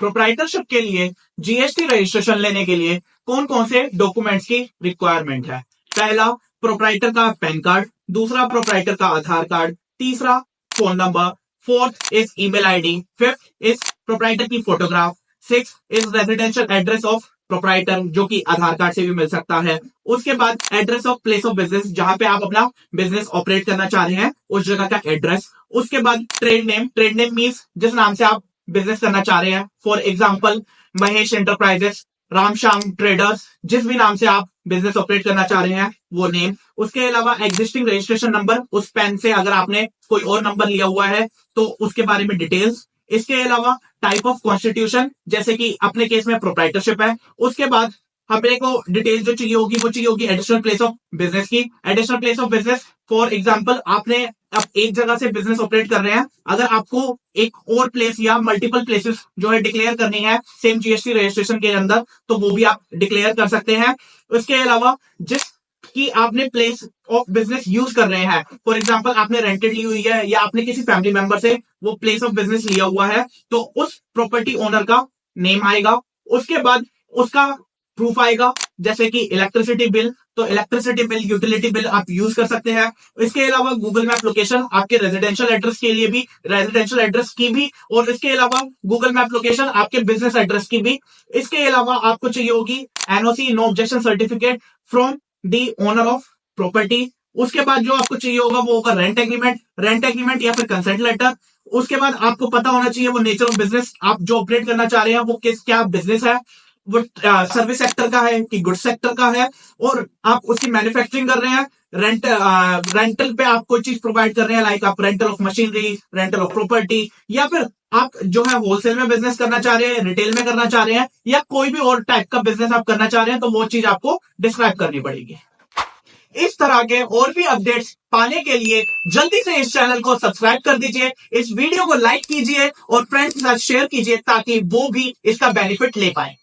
Proprietorship के लिए GST registration लेने के लिए कौन कौन से डॉक्यूमेंट्स की रिक्वायरमेंट है? पहला, प्रोप्राइटर का पैन कार्ड। दूसरा, प्रोप्राइटर का आधार कार्ड। तीसरा, phone number. Fourth is email ID. Fifth is proprietor की photograph. Six is residential address of proprietor, जो कि आधार कार्ड से भी मिल सकता है। उसके बाद address of place of business, जहां पे आप अपना बिजनेस ऑपरेट करना चाह रहे हैं उस जगह का एड्रेस। उसके बाद trade name. Trade name means जिस नाम से आप बिजनेस करना चाह रहे हैं। For example, Mahesh enterprises, Ramshyam traders, जिस भी नाम से आप बिजनेस ऑपरेट करना चाह रहे हैं वो नेम। उसके अलावा एग्जिस्टिंग रजिस्ट्रेशन नंबर, उस पेन से अगर आपने कोई और नंबर लिया हुआ है तो उसके बारे में डिटेल्स। इसके अलावा टाइप ऑफ कॉन्स्टिट्यूशन, जैसे कि अपने केस में प्रोप्राइटरशिप है। उसके बाद हमें को डिटेल जो चाहिए होगी वो चाहिए होगी एडिशनल प्लेस ऑफ बिजनेस की। Additional place of business, for example आपने अब एक जगह से बिजनेस ऑपरेट कर रहे हैं, अगर आपको एक और प्लेस या मल्टीपल प्लेसेस जो है डिक्लेयर करनी है सेम जीएसटी रजिस्ट्रेशन के अंदर, तो वो भी आप डिक्लेयर कर सकते हैं। उसके अलावा जिस कि आपने प्लेस ऑफ बिजनेस यूज कर रहे हैं, फॉर एग्जांपल आपने रेंटेड ली हुई है या आपने किसी फैमिली मेंबर से वो प्लेस ऑफ बिजनेस लिया हुआ है, तो उस प्रॉपर्टी ओनर का नेम आएगा। उसके बाद उसका प्रूफ आएगा, जैसे कि इलेक्ट्रिसिटी बिल, तो इलेक्ट्रिसिटी बिल, यूटिलिटी बिल आप यूज कर सकते हैं। इसके अलावा गूगल मैप लोकेशन, आपके रेजिडेंशियल एड्रेस के लिए भी, रेजिडेंशियल एड्रेस की भी, और इसके अलावा गूगल मैप लोकेशन आपके बिजनेस एड्रेस की भी। इसके अलावा आपको चाहिए होगी NOC, no objection certificate from the owner of property. उसके बाद जो आपको चाहिए होगा वो होगा रेंट एग्रीमेंट या फिर कंसेंट लेटर। उसके बाद आपको पता होना चाहिए वो नेचर ऑफ बिजनेस आप जो ऑपरेट करना चाह रहे हैं वो क्या बिजनेस है, वो सर्विस सेक्टर का है कि गुड सेक्टर का है, और आप उसकी मैन्युफैक्चरिंग कर रहे हैं, रेंटल पे आप कोई चीज प्रोवाइड कर रहे हैं, लाइक आप rental of machinery, rental of property, या फिर आप जो है होलसेल में बिजनेस करना चाह रहे हैं, रिटेल में करना चाह रहे हैं, या कोई भी और टाइप का बिजनेस आप करना चाह रहे हैं, तो वो चीज आपको डिस्क्राइब करनी पड़ेगी। इस तरह के और भी अपडेट्स पाने के लिए जल्दी से इस चैनल को सब्सक्राइब कर दीजिए, इस वीडियो को लाइक कीजिए और फ्रेंड्स के साथ शेयर कीजिए ताकि वो भी इसका बेनिफिट ले पाए।